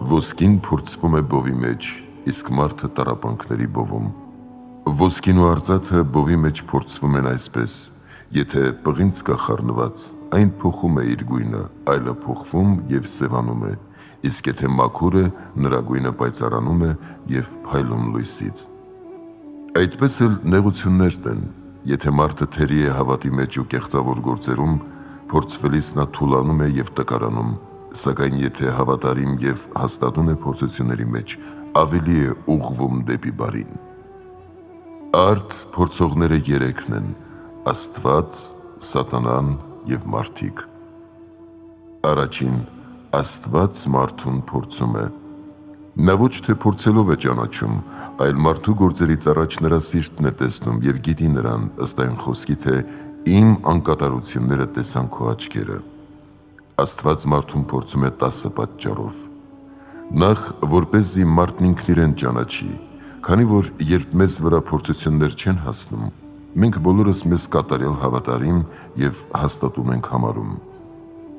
Ոսկին փորձվում է բովի մեջ, իսկ մարդը տառապանքների բովում։ Ոսկին ու արծաթը բովի մեջ փորձվում են այսպես. եթե պղինձ կա խառնված, այն փոխում է իր գույնը, այլը փոխվում և սևանում է, իսկ եթե մաքուր է, նրա գույնը պայծառանում է և փայլում լույսից։ Այդպես էլ նեղություններն են, եթե մարդը թերի է հավատի մեջ ու կեղծավոր գործերում, փորձվելիս նա թուլանում է և տկարանում, սակայն եթե հավատարիմ և հաստատուն է փորձությունների մեջ, ավելի է ուղղվում դեպի բարին։ Արդ փորձողները երեքն են՝ Աստված, Սատանան և մարդիկ։ Առաջին, Աստված մարդուն փորձում է։ Նա ոչ թե փորձելով է ճանաչում, այլ մարդու գործերից առաջ նրա սիրտն է տեսնում և գիտի նրան, ըստ այն խոսքի, թե իմ անկատարությունները տեսան քո աչքերը։ Աստված մարդուն փորձում է 10 պատճառով։ Նախ, որպեսզի մարդն ինքն իրեն ճանաչի, քանի որ երբ մեզ վրա փորձություններ չեն հասնում, մենք բոլորս մեզ կատարյալ հավատարիմ և հաստատուն ենք համարում։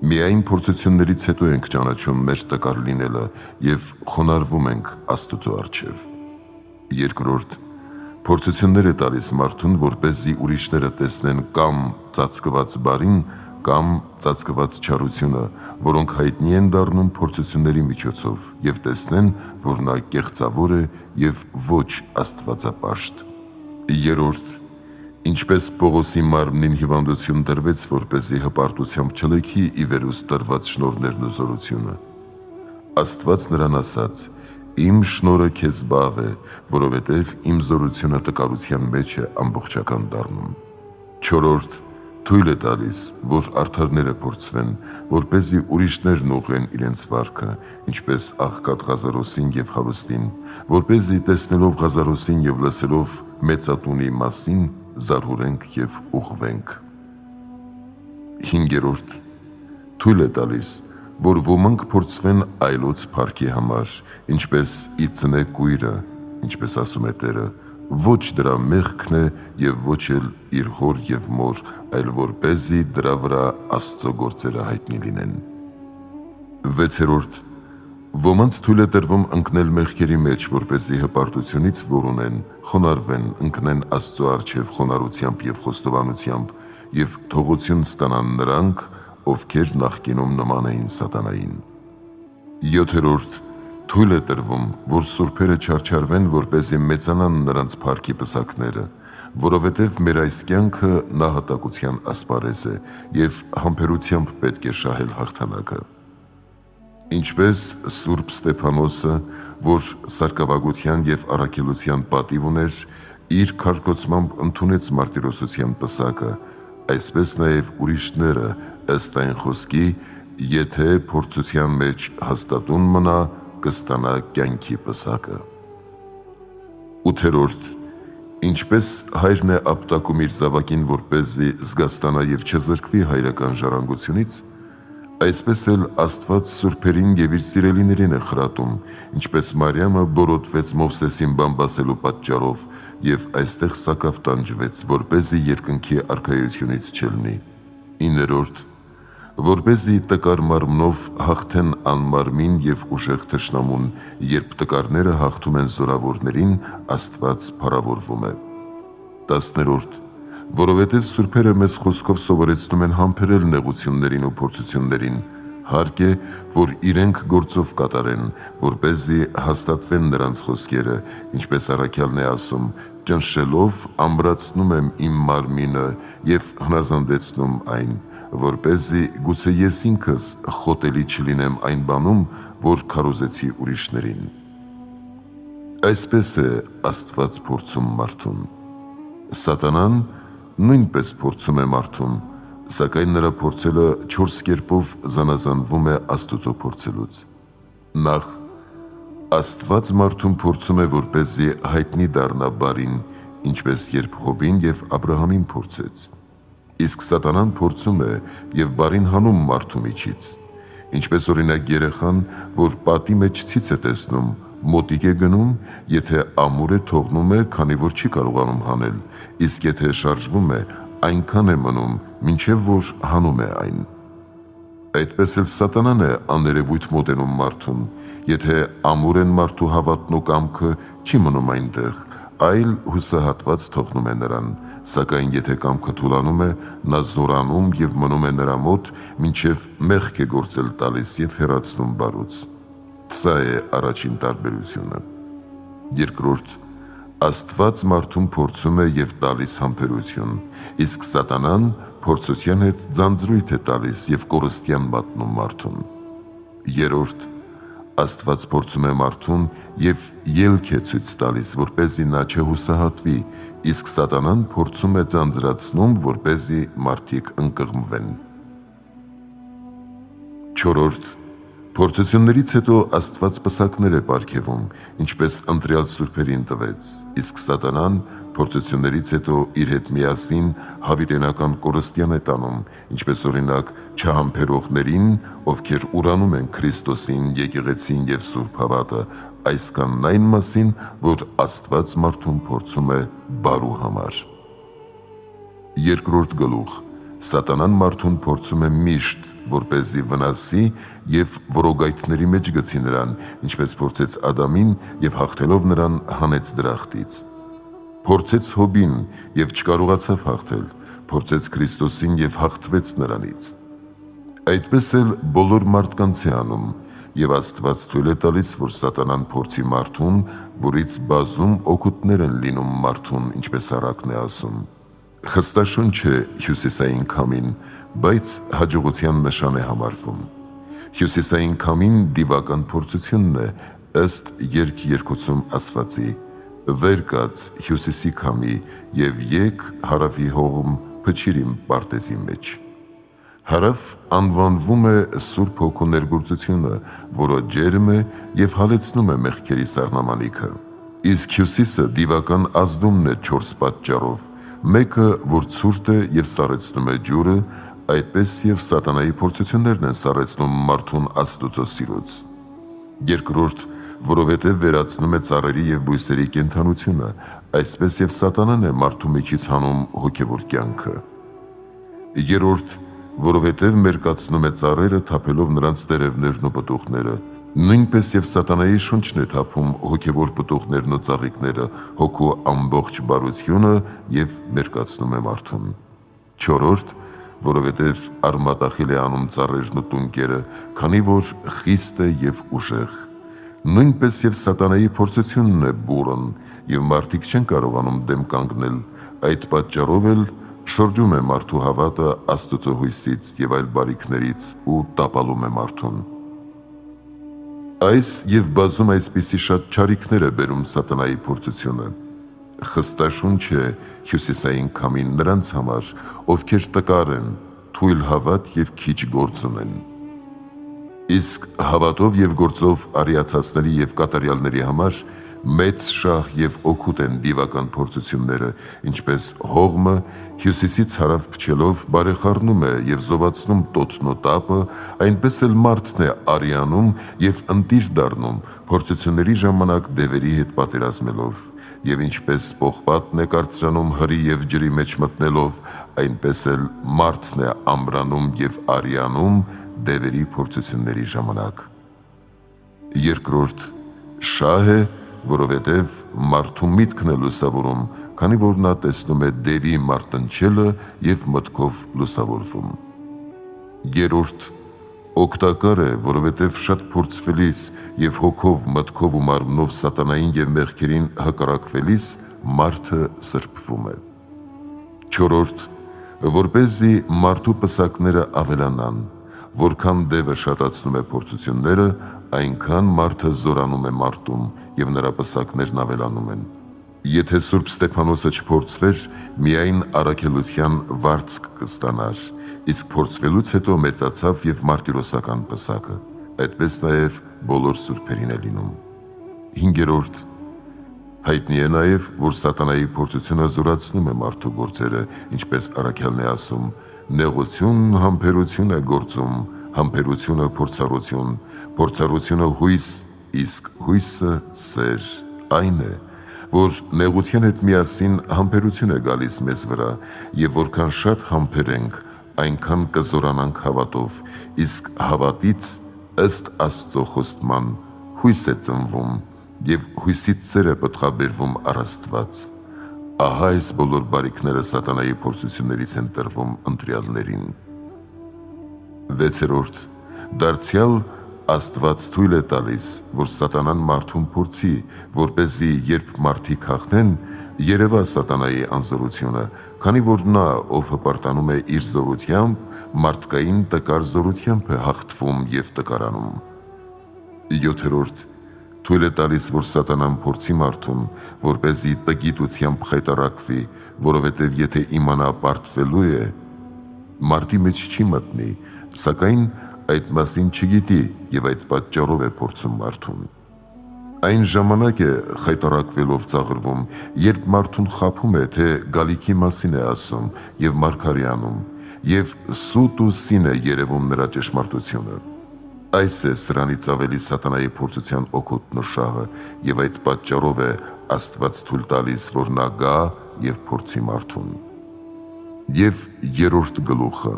Միայն փորձություններից հետո ենք ճանաչում մեր տկար լինելը և խոնարհվում ենք Աստծո առջև։ Երկրորդ, փորձություններ է տալիս մարդուն, որպեսզի ուրիշները տեսնեն կամ ծածկված բարին, կամ ծածկված չարությունը, որոնք հայտնի են դառնում փորձությունների միջոցով և տեսնեն, որ նա կեղծավոր է և ոչ աստվածապաշտ։ Երրորդ, ինչպես Պողոսի մարմնին հիվանդություն տրվեց, որպեսզի հպարտությամբ չլքի ի վերուստ տրված շնորհներն ու զորությունը, Աստված նրան ասաց. «Իմ շնորհը քեզ բավ է, որովհետև իմ զորությունը տկարության մեջ է ամբողջական դառնում»։ Չորրորդ, թույլ է տալիս, որ արդարները փորձվեն, որպեսզի ուրիշներն ուղղեն իրենց վարքը, ինչպես աղքատ Ղազարոսին և հարուստին, որպեսզի տեսնելով Ղազարոսին և լսելով մեծատունի մասին, զարհուրենք և ուղղվենք։ Հինգերորդ, թույլ է տալիս, որ ոմանք փորձվեն այլոց փառքի համար, ինչպես ի ծնե կույրը, ինչպես ասում է Տերը, ոչ դրա մեղքն է և ոչ էլ իր հոր և մոր, այլ որպեսզի դրա վրա Աստծո գործերը հայտնի լինեն։ Վեցերորդ, ոմանց թույլ է տրվում ընկնել մեղքերի մեջ, որպեսզի հպարտությունից որ ունեն, խոնարհվեն, ընկնեն Աստծո առջև խոնարհությամբ և խոստովանությամբ և թողություն ստանան նրանք, ովքեր նախկինում նման էին սատանային։ Յոթերորդ, թույլ է տրվում, որ սուրբերը չարչարվեն, որպեսզի մեծանան նրանց փառքի պսակները, որովհետև մեր այս կյանքը նահատակության ասպարեզ է և համբերությամբ պետք է շահել հաղթանակը։ Ինչպես Սուրբ Ստեփանոսը, որ սարկավագության և առաքելության պատիվ ուներ, իր քարկոծմամբ ընդունեց մարտիրոսության պսակը, այսպես նաև ուրիշները, ըստ այն խոսքի, եթե փորձության մեջ հաստատուն մնա, կստանա կյանքի պսակը։ Ութերորդ, ինչպես հայրն է ապտակում իր զավակին, որպեսզի զգաստանա և չզրկվի հայրական ժառանգությունից, այսպես էլ Աստված սուրբերին և իր սիրելիներին է խրատում, ինչպես Մարիամը բորոտվեց Մովսեսին բամբասելու պատճառով և այստեղ սակավ տանջվեց, որպեսզի երկնքի արքայությունից չելնի։ Իներորդ, որպեսզի տկար մարմնով հաղթեն անմարմին և ուժեղ թշնամուն, երբ տկարները հաղթում են զորավորներին, Աստված փառավորվում է։ Տասներորդ, որովհետև սուրբերը մեզ խոսքով սովորեցնում են համբերել նեղություններին ու փորձություններին, հարկ է, որ իրենք գործով կատարեն, որպեսզի հաստատվեն նրանց խոսքերը, ինչպես առաքյալն է ասում. «Ճնշելով ամրացնում եմ իմ մարմինը և հնազանդեցնում այն, որպեսզի գուցե ես ինքս խոտելի չլինեմ այն բանում, որ քարոզեցի ուրիշներին»։ Այսպես է Աստված փորձում մարդուն։ Սատանան նույնպես փորձում է մարդուն, սակայն նրա փորձելը 4 կերպով զանազանվում է Աստծո փորձելուց։ Նախ, Աստված մարդուն փորձում է, որպեսզի հայտնի դառնա բարին, ինչպես երբ Հոբին և Աբրահամին փորձեց։ Իսկ Սատանան փորձում է և բարին հանում մարդու միջից, ինչպես օրինակ երեխան, որ պատի մեջ ցից է տեսնում, մոտիկ է գնում, եթե ամուր է թողնում է, քանի որ չի կարողանում հանել, իսկ եթե շարժվում է, այնքան է մնում, մինչև որ հանում է այն։ Այդպես էլ Սատանան է աներևույթ մոտենում մարդուն, Եթե ամուր են մարդու հավատն ու կամքը, չի մնում այնտեղ, այլ հուսահատված թողնում է նրան, սակայն եթե կամքը թուլանում է, նա զորանում և մնում է նրա մոտ, մինչև մեղք է գործել տալիս և հեռացնում բարուց։ Սա է առաջին տարբերությունը։ Երկրորդ, Աստված մարդուն փորձում է և տալիս համբերություն, իսկ սատանան փորձության հետ ձանձրույթ է տալիս և կորստյան մատնում մարդուն։ Երրորդ, Աստված փորձում է մարդուն և ելք է ցույց տալիս, որպեսզի նա չհուսահատվի, իսկ սատանան փորձում է ձանձրացնում, որպեսզի մարդիկ ընկղմվեն։ Չորրորդ, փորձություններից հետո Աստված պսակներ է պարգևում, ինչպես ընտրյալ սուրբերին տվեց, իսկ սատանան փորձություններից հետո իր հետ միասին հավիտենական կորստյան է տանում, ինչպես օրինակ չհամբերողներին, ովքեր ուրանում են Քրիստոսին, եկեղեցին և սուրբ հավատը, այսքանն այն մասին, որ Աստված մարդուն փորձում է բարու համար։ Երկրորդ գլուխ. Սատանան մարդուն փորձում է միշտ, որպեսզի վնասի և որոգայթների մեջ գցի նրան, ինչպես փորձեց Ադամին և հաղթելով նրան հանեց դրախտից։ Փորձեց Հոբին և չկարողացավ հաղթել, փորձեց Քրիստոսին և հաղթվեց նրանից։ Այդպես էլ բոլոր մարդկանց է անում, և Աստված թույլ է տալիս, որ սատանան փորձի մարդուն, որից բազում օգուտներ են լինում մարդուն, ինչպես առակն է ասում։ Խստաշունչ է հյուսիսային քամին, բայց հաջողության նշան է համարվում։ Հյուսիսային քամին դիվական փորձությունն է, ըստ Երգ երկոցում ասվածի. «Վեր կաց հյուսիսի քամի և եկ հարավի հողմ փչիր իմ պարտեզի մեջ»։ Հարավ անվանվում է Սուրբ Հոգու ներգործությունը, որը ջերմ է և հալեցնում է մեղքերի սառնամանիքը։ Իսկ հյուսիսը դիվական ազդումն է 4 պատճառով, մեկը, որ ցուրտ է և սառեցնում է ջուրը, այդպես և սատանայի փորձություններն են սառեցնում մարդուն Աստուծո սիրուց։ Երկրորդ, որովհետև վերացնում է ծառերի և բույսերի կենդանությունը, այսպես և սատանան է մարդու միջից հանում հոգևոր կյանքը։ Երրորդ, որովհետև մերկացնում է ծառերը, թափելով նրանց տերևներն ու պտուղները, նույնպես և սատանայի շունչն է թափում հոգևոր պտուղներն ու ծաղիկները, հոգու ամբողջ բարությունը և մերկացնում է մարդուն։ Չորրորդ, որովհետև արմատախիլ է անում ծառերն ու տունկերը, քանի որ խիստ է և ուժեղ։ Նույնպես և սատանայի փորձությունն է բուռն, և մարդիկ չեն կարողանում դեմ կանգնել, այդ պատճառով էլ շրջում է մարդու հավատը Աստուծո հույսից և այլ բարիքներից ու տապալում է մարդուն։ Այս և բազում այսպիսի շատ չարիքներ է բերում սատանայի փորձությունը։ Խստաշունչ է հյուսիսային քամին նրանց համար, ովքեր տկար են, թույլ հավատ և քիչ գործ ունեն։ Իսկ հավատով և գործով արիացածների և կատարյալների համար մեծ շահ և օգուտ են դիվական փորձությունները, ինչպես հողմը հյուսիսից հարավ փչելով բարեխառնում է և զովացնում տոտն ու տապը, այնպես էլ մարդն է արիանում և ընտիր դառնում փորձությունների ժամանակ դևերի հետ պատերազմելով, և ինչպես պողպատն է կարծրանում հրի և ջրի մեջ մտնելով, այնպես էլ մարդն է ամրանում և արիանում դևերի փորձությունների ժամանակ։ Երկրորդ, շահ է, որովհետև մարդու միտքն է լուսավորում, քանի որ նա տեսնում է դևի մարտնչելը և մտքով լուսավորվում։ Երրորդ, օգտակար է, որովհետև շատ փորձվելիս և հոգով, մտքով ու մարմնով սատանային և մեղքերին հակառակվելիս մարդը սրբվում է։ Չորրորդ, որպեսզի մարդու պսակները ավելանան, որքան դևը շատացնում է փորձությունները, այնքան մարդը զորանում է մարտում և նրա պսակներն ավելանում են։ Եթե Սուրբ Ստեփանոսը չփորձվեր, միայն առաքելության վարձք կստանար, իսկ փորձվելուց հետո մեծացավ և մարտիրոսական պսակը, այդպես նաև բոլոր սուրբերին է լինում։ Հինգերորդ, հայտնի է նաև, որ սատանայի փորձությունը զորացնում է մարդու գործերը, ինչպես առաքյալն է ասում. «Նեղություն համբերություն է գործում, համբերությունը փորձառություն, փորձառությունը հույս, իսկ հույսը սեր, այն է, որ նեղության հետ միասին համբերություն է գալիս մեզ վրա, և որքան շատ համբերենք, այնքան կզորանանք հավատով, իսկ հավատից ըստ Աստծո խոստման հույս է ծնվում և հույսից սեր է պտղաբերվում առ Աստված։ Ահա այս բոլոր բարիքները սատանայի փորձություններից են տրվում ընտրյալներին։ 6. Դարձյալ Աստված թույլ է տալիս, որ սատանան մարդուն փորձի, որպեսզի երբ մարդիկ հաղթեն, երևա սատանայի անզորությունը, քանի որ նա, ով հպարտանում է իր զորությամբ, մարդկային տկար զորությամբ է հաղթվում և տկարանում։ 7. Թույլ է տալիս, որ սատանան փորձի մարդուն, որպեսզի տգիտությամբ խայտառակվի, որովհետև եթե իմանա պարտվելու է, մարդի մեջ չի մտնի, սակայն այդ մասին չգիտի և այդ պատճառով է փորձում մարդուն։ Այն ժամանակ է խայտառակվելով ծաղրվում, երբ մարդուն խաբում է, թե գալիքի մասին է ասում և մարգարեանում, և սուտ ու սին է երևում նրա ճշմարտությունը։ Այս է սրանից ավելի սատանայի փորձության օգուտն ու շահը, և այդ պատճառով է Աստված թույլ տալիս, որ նա գա և փորձի մարդուն։ Եվ երրորդ գլուխը.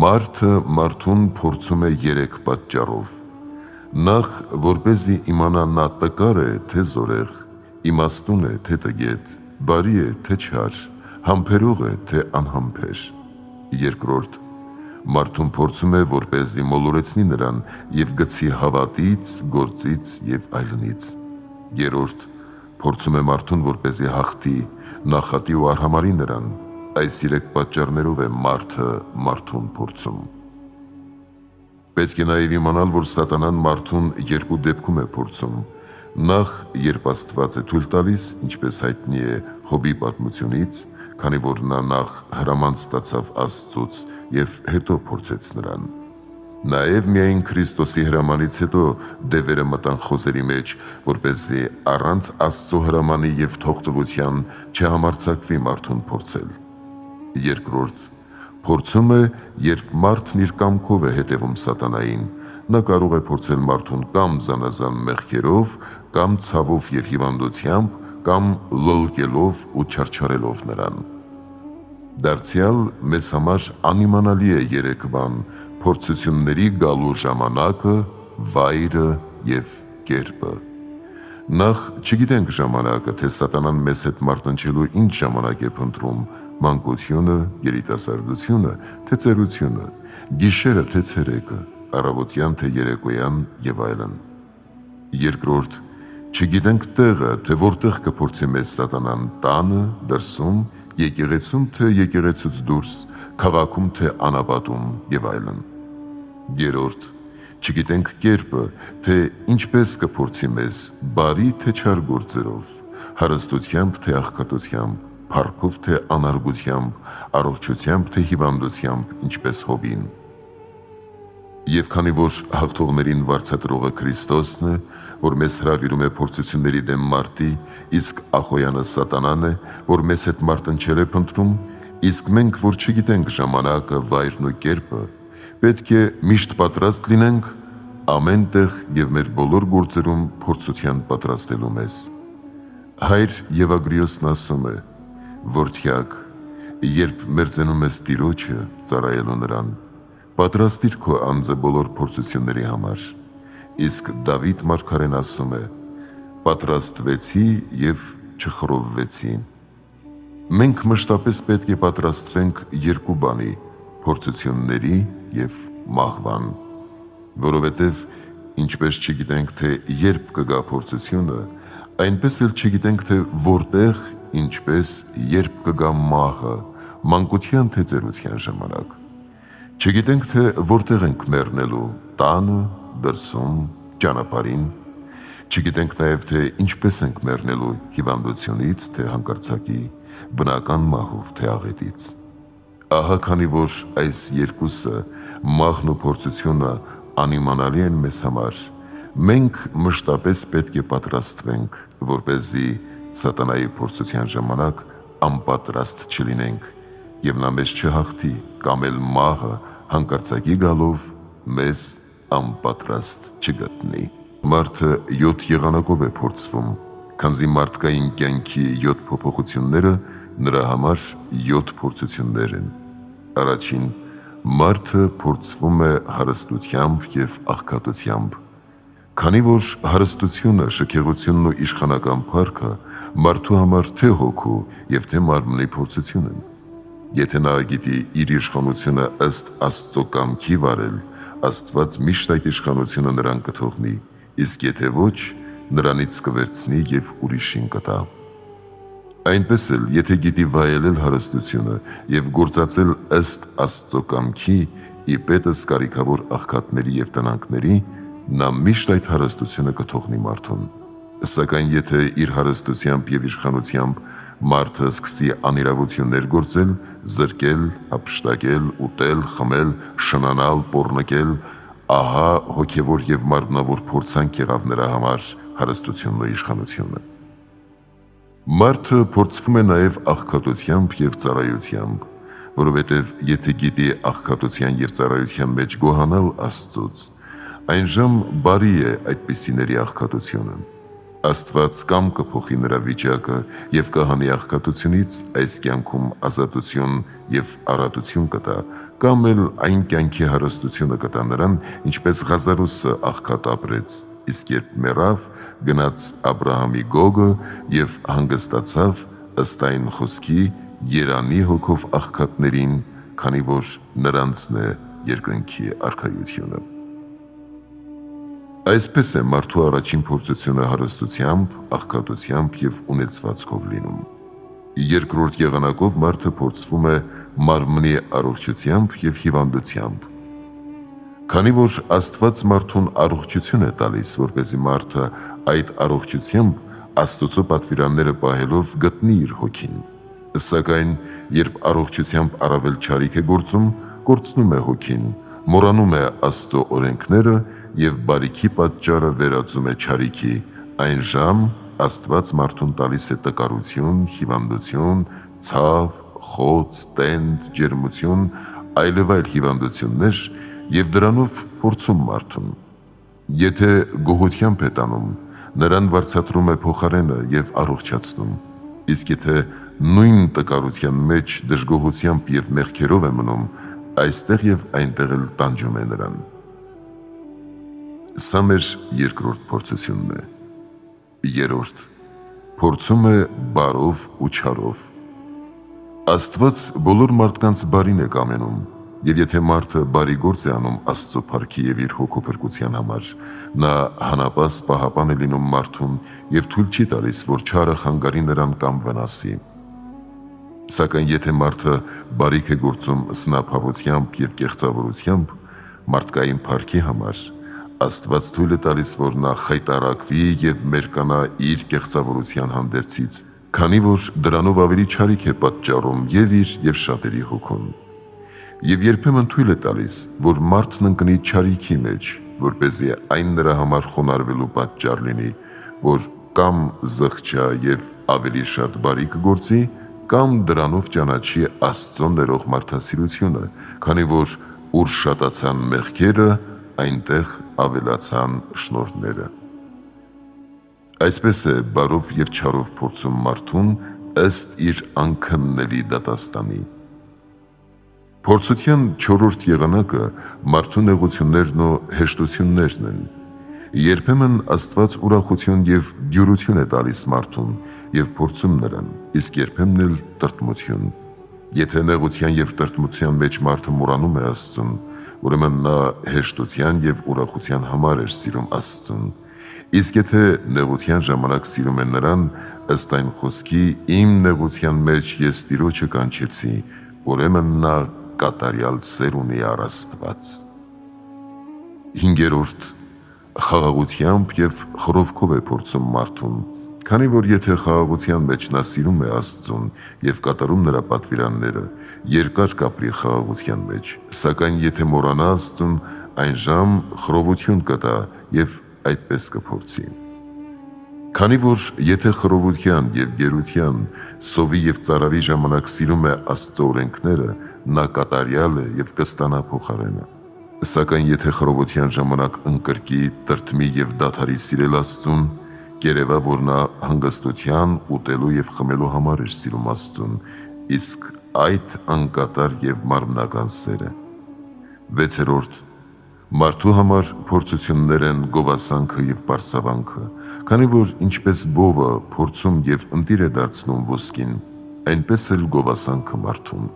Մարդը մարդուն փորձում է 3 պատճառով. Նախ, որպեսզի իմանա նա տկար է, թե զորեղ, իմաստուն է, թե տգետ, բարի է, թե չար, համբերող է, թե անհամբեր։ Երկրորդ, մարդուն փորձում է, որպեսզի մոլորեցնի նրան և գցի հավատից, գործից և այլնից։ Երրորդ, փորձում է մարդուն, որպեսզի հաղթի, նախատի ու արհամարհի նրան։ Այս 3 պատճառներով է մարդը մարդուն փորձում։ Պետք է նաև իմանալ, որ սատանան մարդուն 2 դեպքում է փորձում։ Նախ, երբ Աստված է թույլ տալիս, ինչպես հայտնի է Հոբի պատմությունից, քանի որ նա նախ հրամանտ ստացավ Աստծուց և հետո փորձեց նրան։ Նաև միայն Քրիստոսի հրամանից հետո դևերը մտան խոզերի մեջ, որպեսզի առանց Աստծո հրամանի և թողտվության չհամարձակվի մարդուն փորձել։ Երկրորդ, փորձում է, երբ մարդն իր կամքով է հետևում սատանային, նա կարող է փորձել մարդուն կամ զանազան մեղքերով, կամ ցավով և հիվանդությամբ, կամ լլկելով ու չարչարելով նրան։ Դարձյալ մեզ համար անիմանալի է 3 բան՝ փորձությունների գալու ժամանակը, վայրը և կերպը։ Նախ, չգիտենք ժամանակը, թե սատանան մեզ հետ մարտնչելու ինչ ժամանակ է փնտրում՝ մանկությունը, երիտասարդությունը, թե ծերությունը, գիշերը, թե ցերեկը, առավոտյան, թե երեկոյան և այլն։ Երկրորդ, չգիտենք տեղը, թե որտեղ կփորձի մեզ սատանան՝ տանը, դրսում, եկեղեցում, թե եկեղեցուց դուրս, քաղաքում, թե անապատում և այլն։ Երրորդ, չգիտենք կերպը, թե ինչպես կփորձի մեզ՝ բարի թե չար գործերով, հարստությամբ թե աղքատությամբ, փառքով թե անարգությամբ, առողջությամբ թե հիվանդությամբ, ինչպես Հոբին։ Եվ քանի որ հաղթողներին վարձատրողը Քրիստոսն է, որ մեզ հրավիրում է փորձությունների դեմ մարտի, իսկ ախոյանը սատանան է, որ մեզ հետ մարտնչել է փնտրում, իսկ մենք, որ չգիտենք ժամանակը, վայրն ու կերպը, պետք է միշտ պատրաստ լինենք ամեն տեղ և մեր բոլոր գործերում փորձության պատրաստելու մեզ։ Հայր Եվագրիոսն ասում է. «Որդյակ, երբ մերձենում ես Տիրոջը, ծառայելու նրան, պատրաստիր քո անձը բոլոր փորձությունների համար»։ Իսկ Դավիթ մարգարեն ասում է. «Պատրաստվեցի և չխռովվեցի»։ Մենք մշտապես պետք է պատրաստվենք 2 բանի՝ փորձությունների և մահվան։ Որովհետև ինչպես չգիտենք, թե երբ կգա փորձությունը, այնպես էլ չգիտենք, թե որտեղ, ինչպես, երբ կգա մահը, մանկության թե ծերության ժամանակ։ Չգիտենք, թե որտեղ ենք մեռնելու՝ տանը, դրսում, ճանապարհին։ Չգիտենք նաև, թե ինչպես ենք մեռնելու՝ հիվանդությունից, թե հանկարծակի, բնական մահով, թե աղետից։ Ահա քանի որ այս 2-ը՝ մահն ու փորձությունը, անիմանալի են մեզ համար, մենք մշտապես պետք է պատրաստվենք, որպեսզի սատանայի փորձության ժամանակ անպատրաստ չլինենք, և նա մեզ չհաղթի, կամ էլ մահը հանկարծակի գալով մեզ անպատրաստ չգտնի։ Մարդը 7 եղանակով է փորձվում, քանզի մարդկային կյանքի 7 փոփոխությունները նրա համար 7 փորձություններ են։ Առաջին, մարդը փորձվում է հարստությամբ և աղքատությամբ, Քանի որ հարստությունը, շքեղությունն ու իշխանական փառքը մարդու համար թե հոգու եւ թե մարմնի փորձություն են։ Եթե նա գիտի իր իշխանությունը ըստ Աստծո կամքի վարել, Աստված միշտ այդ իշխանությունը նրան կթողնի, իսկ եթե ոչ, նրանից կվերցնի եւ ուրիշին կտա։ Այնպես էլ, եթե գիտի վայելել հարստությունը եւ գործածել ըստ Աստծո կամքի, ի պետս կարիքավոր աղքատների եւ տնանքների, նա միշտ այդ հարստությունը կթողնի մարդուն։ Սակայն եթե իր հարստությամբ եւ իշխանությամբ մարդը սկսի անիրավություններ գործել, զրկել, հափշտակել, ուտել, խմել, շնանալ, պոռնկել, ահա հոգևոր եւ մարմնավոր փորձանք եղավ նրա համար հարստությունն ու իշխանությունը։ Մարդը փորձվում է նաեւ աղքատությամբ եւ ծառայությամբ, որովհետեւ եթե գիտի աղքատության եւ ծառայության մեջ գոհանալ Աստծուց, այնժամ բարի է այդպիսիների աղքատությունը։ Աստված կամ կփոխի նրա վիճակը եւ կհանի աղքատությունից այս կյանքում ազատություն եւ առատություն կտա, կամ էլ այն կյանքի հարստությունը կտա նրան, ինչպես Ղազարոսը աղքատ ապրեց, իսկ երբ մեռավ, գնաց Աբրահամի գոգը եւ հանգստացավ ըստ այն խոսքի երանի հոգով աղքատներին, քանի որ նրանցն է երկնքի արքայությունը։ Այսպես է մարդու առաջին փորձությունը հարստությամբ, աղքատությամբ եւ ունեցվածքով լինում։ Երկրորդ եղանակով մարդը փորձվում է մարմնի առողջությամբ եւ հիվանդությամբ։ Քանի որ Աստված մարդուն առողջություն է տալիս, որպեսզի մարդը այդ առողջությամբ Աստծո պատվիրանները պահելով գտնի իր հոգին։ Սակայն երբ առողջությամբ առավել չարիք է գործում, կորցնում է հոգին, մոռանում է Աստծո օրենքները եւ բարիքի պատճառը վերածում է չարիքի, այնժամ Աստված մարդուն տալիս է տկարություն, հիվանդություն, ցավ, խոց, տենդ, ջերմություն, այլևայլ հիվանդություններ եւ դրանով փորձում մարդուն։ Եթե գոհությամբ է տանում, նրան վարձատրում է փոխարենը եւ առողջացնում, իսկ եթե նույն տկարության մեջ դժգոհությամբ եւ մեղքերով է մնում, այստեղ եւ այնտեղ էլ տանջում է նրան։ Սա մեր երկրորդ փորձությունն է։ Երրորդ փորձում է բարով ու չարով։ Աստված բոլոր մարդկանց բարին է կամենում, եւ եթե մարդը բարի գործ է անում Աստծո փառքի եւ իր հոգու փրկության համար, նա հանապաս պահապան է լինում մարդուն եւ թույլ չի տալիս, որ չարը խանգարի նրան կամ վնասի։ Սակայն եթե մարդը բարիք է գործում սնափավությամբ եւ կեղծավորությամբ, մարդկային փառքի համար, Աստված թույլ է տալիս, որ նա խայտարակվի եւ մերկանա իր կեղծավորության հանդերձից, քանի որ դրանով ավելի չարիք է պատճառում եւ իր եւ շատերի հոգուն։ Եվ երբեմն թույլ է տալիս, որ մարդն ընկնի չարիքի մեջ, որպեսզի այն նրա համար խոնարհվելու պատճառ լինի, որ կամ զղջա եւ ավելի շատ բարիք գործի, կամ դրանով ճանաչի Աստծո ներող մարդասիրությունը, քանի որ ուր շատացան մեղքերը, այնտեղ ավելացան շնորհները։ Այսպես է բարով եւ չարով փորձում մարդուն ըստ իր անքննելի դատաստանի։ Փորձության չորրորդ եղանակը մարդու նեղություններն ու հեշտություններն են։ Երբեմն Աստված ուրախություն եւ դյուրություն է տալիս մարդուն եւ փորձում նրան, իսկ երբեմն էլ տրտմություն։ Եթե նեղության եւ տրտմության մեջ մարդը մոռանում է Աստծուն, ուրեմն նա հեշտության եւ ուրախության համար էր սիրում Աստծուն, իսկ եթե նեղության ժամանակ սիրում է նրան, ըստ այն խոսքի իմ նեղության մեջ ես Տիրոջը կանչեցի, ուրեմն նա կատարյալ սեր ունի առ Աստված։ Հինգերորդ խաղաղությամբ եւ խռովքով է փորձում մարդուն, քանի որ եթե խաղաղության մեջ նա սիրում է Աստծուն եւ կատարում նրա պատվիրանները, երկար կապրի խաղաղության մեջ, սակայն եթե մոռանա Աստծուն, այնժամ խռովություն կտա եւ այդպես կփորձի։ Քանի որ եթե խռովության եւ գերության, սովի եւ ծարավի ժամանակ սիրում է Աստծո օրենքները, նա կատարյալ է եւ կստանա փոխարենը։ Սակայն եթե խռովության ժամանակ ընկրկի, տրտմի եւ դադարի սիրել Աստծուն, կերևա, որ նա հանգստության, ուտելու եւ խմելու համար էր սիրում Աստծուն, իսկ այդ անկատար եւ մարմնական սեր է։ Վեցերորդ Մարդու համար փորձություններ են գովասանքը եւ պարսավանքը, քանի որ ինչպես բովը փորձում եւ ընտիր է դարձնում ոսկին, այնպես էլ գովասանքը մարդուն։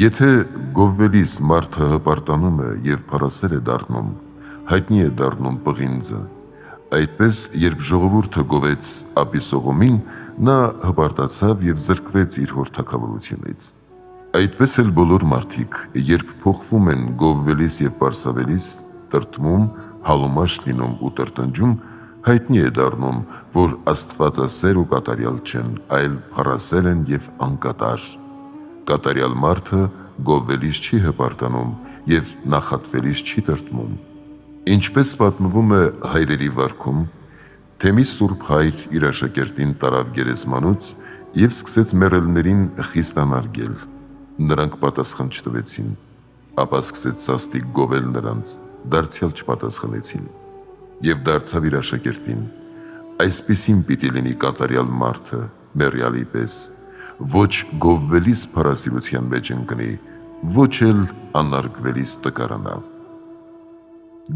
Եթե գովվելիս մարդը հպարտանում է եւ փարասեր է դառնում, հայտնի է դառնում պղինձը, այդպես երբ ժողովուրդը գովեց Աբիսողոմին, նա հպարտացավ եւ զրկվեց իր հոր թագավորությունից։ Այդպես էլ բոլոր մարդիկ, երբ փոխվում են գովվելիս եւ պարսավելիս, տրտմում, հալոմաշ լինում ու տրտնջում, հայտնի է դառնում, որ Աստվածասեր ու կատարյալ չեն, այլ փառասեր են եւ անկատար։ Կատարյալ մարդը գովվելիս չի հպարտանում եւ նախատվելիս չի տրտմում։ Ինչպես պատմվում է հայրերի վարքում, թե մի սուրբ հայր իր աշակերտին տարավ գերեզմանուց եւ սկսեց մեռելներին խիստանարգել։ Նրանք պատասխան չտվեցին, ապա սկսեց սաստիկ գովել նրանց, դարձյալ չպատասխանեցին։ Եվ դարձավ իր աշակերտին. այսպիսին պիտի լինի կատարյալ մարդը, մեռյալի պես, ոչ գովվելիս փարասիրության մեջ ընկնի, ոչ էլ անարգվելիս տկարանա։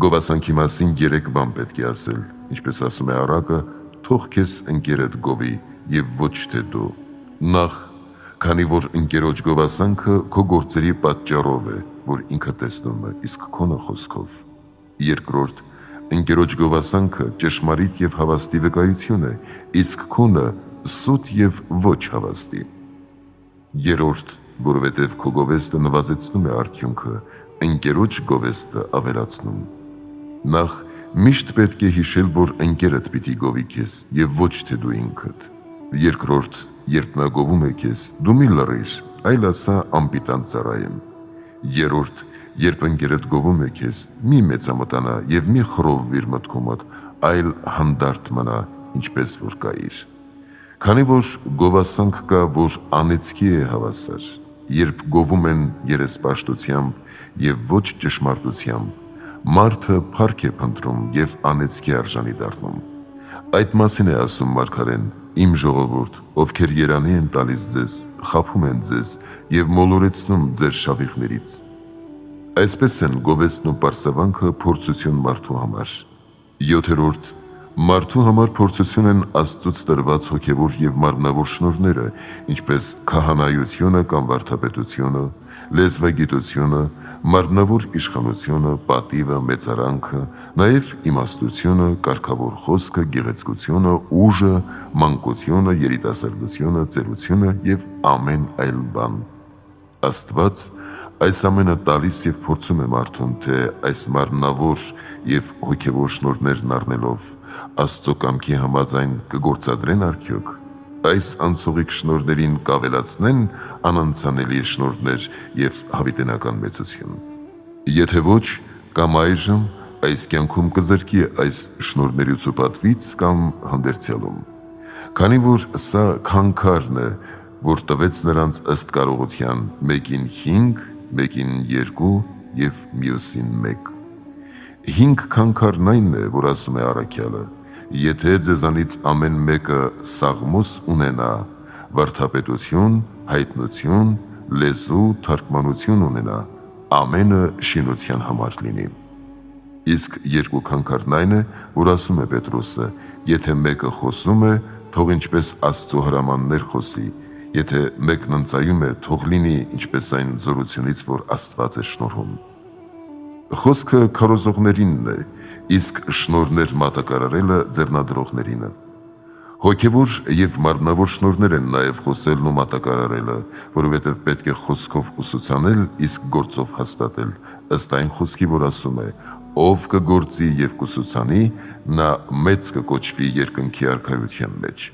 Գովասանքի մասին 3 բան պետք է ասել, ինչպես ասում է առակը, թող քեզ ընկերդ գովի եւ ոչ թե դու։ Նախ, քանի որ ընկերոջ գովասանքը քո գործերի պատճառով է, որ ինքը տեսնում է, իսկ քոնը խոսքով։ Երկրորդ, ընկերոջ գովասանքը ճշմարիտ եւ հավաստի վկայություն է, իսկ քոնը սուտ եւ ոչ հավաստի։ Երրորդ, որովհետեւ քո գովեստը նվազեցնում է արդյունքը, ընկերոջ գովեստը ավելացնում։ Նախ, միշտ պետք է հիշել, որ ընկերդ պիտի գովի քեզ եւ ոչ թե դու ինքդ։ Երկրորդ, երբ նա գովում է քեզ, դու մի լռիր, այլ ասա անպիտան ծառայեմ։ Երրորդ, երբ ընկերդ գովում է քեզ, մի մեծամտանա եւ մի խռովվիր մտքումդ, այլ հանդարտ մնա, ինչպես որ կայիր։ Քանի որ գովասանք կա, որ անեծքի է հավասար, երբ գովում են երեսպաշտությամբ եւ ոչ ճշմարտությամբ, մարդը փառք է փնտրում եւ անեծքի արժանի դառնում։ Այդ մասին է ասում մարգարեն. իմ ժողովուրդ, ովքեր երանի են տալիս ձեզ, խաբում են ձեզ եւ մոլորեցնում ձեր շավիղներից։ Այսպես են գովեստն ու պարսավանքը փորձություն մարդու համար։ 7-րդ, մարդու համար փորձություն են Աստծուց տրված հոգևոր եւ մարմնավոր շնորհները, ինչպես քահանայությունը կամ վարդապետությունը, լեզվագիտությունը, մարմնավոր իշխանությունը, պատիվը, մեծարանքը, նաև իմաստությունը, կարգավոր խոսքը, գեղեցկությունը, ուժը, մանկությունը, երիտասարդությունը, ծերությունը եւ ամեն այլ բան։ Աստված այս ամենը տալիս եւ փորձում է մարդուն, թե այս մարմնավոր եւ հոգևոր շնորհներն առնելով Աստծո կամքի համաձայն կգործադրեն արդյոք, այս անցողիկ շնորհներին կավելացնեն անանցանելի շնորհներ եւ հավիտենական մեծություն։ Եթե ոչ, կամ այժմ այս կյանքում կզրկի այս շնորհներից ու պատվից կամ հանդերձյալում։ Քանի որ սա քանքարն է, որ տվեց նրանց ըստ կարողության, մեկին 5, մեկին 2 եւ մյուսին 1։ 5 քանքարն այն է, որ ասում է առաքյալը. եթե ձեզանից ամեն մեկը սաղմոս ունենա, վարդապետություն, հայտնություն, լեզու, թարգմանություն ունենա, ամենը շինության համար լինի։ Իսկ 2 քանքարն այն է, որ ասում է Պետրոսը, եթե մեկը խոսում է, թող ինչպես Աստծո հրամաններ խոսի, եթե մեկն ընծայում է, թող լինի ինչպես այն զորությունից, որ Աստված է շնորհում։ Խոսքը քարոզողներինն է, իսկ շնորհներ մատակարարելը ձեռնադրողներինը։ Հոգևոր եւ մարմնավոր շնորհներ են նաեւ խոսելն ու մատակարարելը, որովհետեւ պետք է խոսքով ուսուցանել, իսկ գործով հաստատել, ըստ այն խոսքի, որ ասում է. ով կգործի եւ կուսուցանի, նա մեծ կկոչվի երկնքի արքայության մեջ։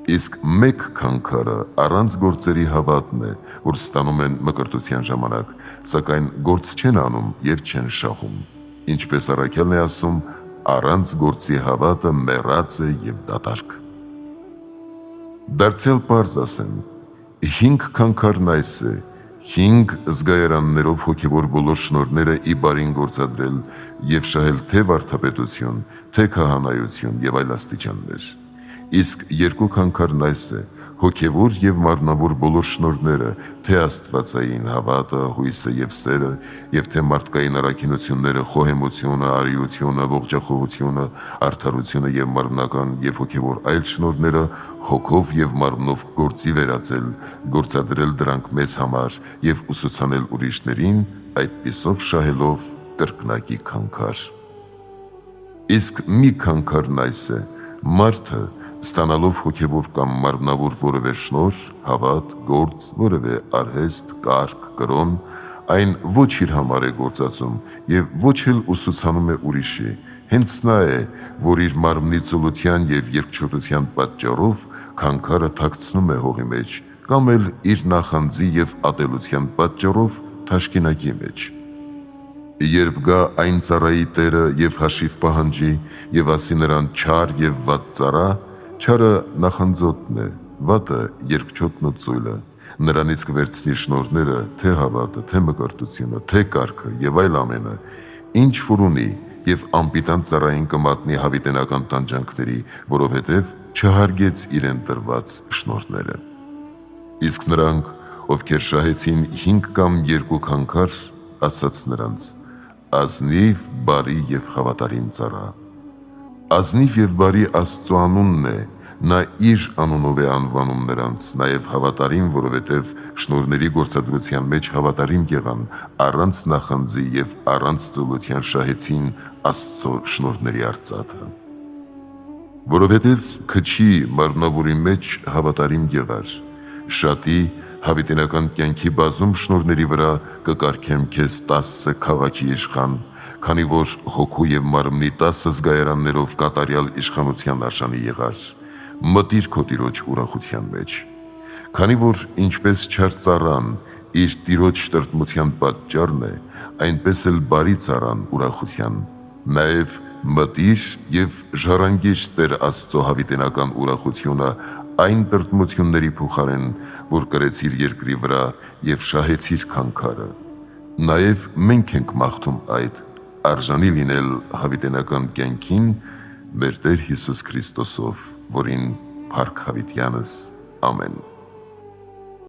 Իսկ մեկ քանքարը առանց գործերի հավատն է, որ ստանում են մկրտության ժամանակ, սակայն գործ չեն անում եւ չեն շահում։ Ինչպես առաքյալն է ասում, առանց գործի հավատը մեռած է եւ դատարկ։ Դարձյալ պարզ ասեմ, 5 քանքարն այս է, 5 զգայարաններով հոգևոր բոլոր շնորհները ի բարին գործադրել եւ շահել թե վարդապետություն, թե քահանայություն եւ այլ աստիճաններ։ Իսկ 2 քանքարն այս է, հոգևոր եւ մարմնավոր բոլոր շնորհները, թե աստվածային հավատը, հույսը եւ սերը, եւ թե մարդկային առաքինությունները, խոհեմությունը, արիությունը, ողջախոհությունը, արդարությունը եւ մարմնական եւ հոգևոր այլ շնորհները հոգով եւ մարմնով գործի վերածել, գործադրել դրանք մեզ համար եւ ուսուցանել ուրիշներին, այդպիսով շահելով կրկնակի քանքար։ Իսկ մի քանքարն այս է. մարդը ստանալով հոգևոր կամ մարմնավոր որևէ շնորհ, հավատ, գործ, որևէ արհեստ, կարգ, կրոն, այն ոչ իր համար է գործածում եւ ոչ էլ ուսուցանում է ուրիշի, հենց նա է, որ իր մարմնի ծուլության եւ երկչոտության պատճառով քանքարը թաքցնում է հողի մեջ, կամ էլ իր նախանձի եւ ատելության պատճառով թաշկինակի մեջ։ Երբ գա այն ծառայի տերը եւ հաշիվ պահանջի եւ ասի նրան չար եւ վատ ծառա, չարը նախանձոտն է, վատը երկչոտն ու ծույլը, նրանից կվերցնի շնորհները, թե հավատը, թե մկրտությունը, թե կարգը եւ այլ ամենը, ինչ որ ունի, եւ անպիտան ծառային կմատնի հավիտենական տանջանքների, որովհետեւ չհարգեց իրեն տրված շնորհները։ Իսկ նրանք, ովքեր շահեցին 5 կամ 2 քանքար, ասաց նրանց. ազնիվ, բարի եւ հավատարիմ ծառա։ Ազնիվ եւ բարի Աստծո անունն է, նա իր անունով է անվանում նրանց, նաեւ հավատարիմ, որովհետեւ շնորհների գործադրության մեջ հավատարիմ եղան, առանց նախանձի եւ առանց ծուլության շահեցին Աստծո շնորհների արծաթը։ Որովհետեւ քչի մարմնավորի մեջ հավատարիմ եղար, շատի հավիտենական կյանքի բազում շնորհների վրա կկարգեմ քեզ 10 քաղաքի իշխան, քանի որ հոգու եւ մարմնի 10 զգայարաններով կատարյալ իշխանության արժանի եղար, մտիր քո տիրոջ ուրախության մեջ, քանի որ ինչպես չար ծառան իր տիրոջ տրտմության պատճառն է, այնպես էլ բարի ծառան ուրախության, նաեւ մտիր եւ ժառանգիր Տեր Աստծո հավիտենական ուրախությունը այն տրտմությունների փոխարեն, որ կրեցիր երկրի վրա եւ շահեցիր քանքարը։ Նաեւ մենք ենք մաղթում այդ, արժանի լինել հավիտենական կյանքին մեր Տեր Հիսուս Քրիստոսով, որին փառք հավիտյանս, ամեն։